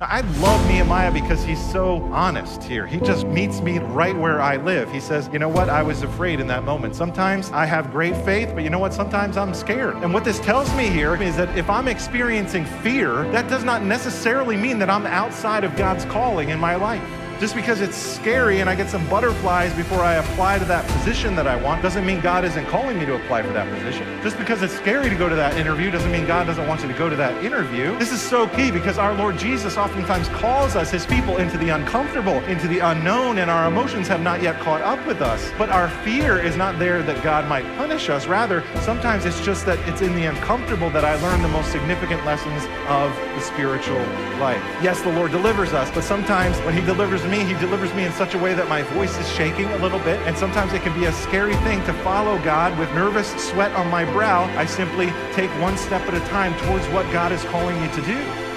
I love Nehemiah because he's so honest here. He just meets me right where I live. He says, you know what? I was afraid in that moment. Sometimes I have great faith, but you know what? Sometimes I'm scared. And what this tells me here is that if I'm experiencing fear, that does not necessarily mean that I'm outside of God's calling in my life. Just because it's scary and I get some butterflies before I apply to that position that I want doesn't mean God isn't calling me to apply for that position. Just because it's scary to go to that interview doesn't mean God doesn't want you to go to that interview. This is so key because our Lord Jesus oftentimes calls us, his people, into the uncomfortable, into the unknown, and our emotions have not yet caught up with us. But our fear is not there that God might punish us. Rather, sometimes it's just that it's in the uncomfortable that I learn the most significant lessons of the spiritual life. Yes, the Lord delivers us, but sometimes when he delivers me, he delivers me in such a way that my voice is shaking a little bit, and sometimes it can be a scary thing to follow God with nervous sweat on my brow. I simply take one step at a time towards what God is calling me to do.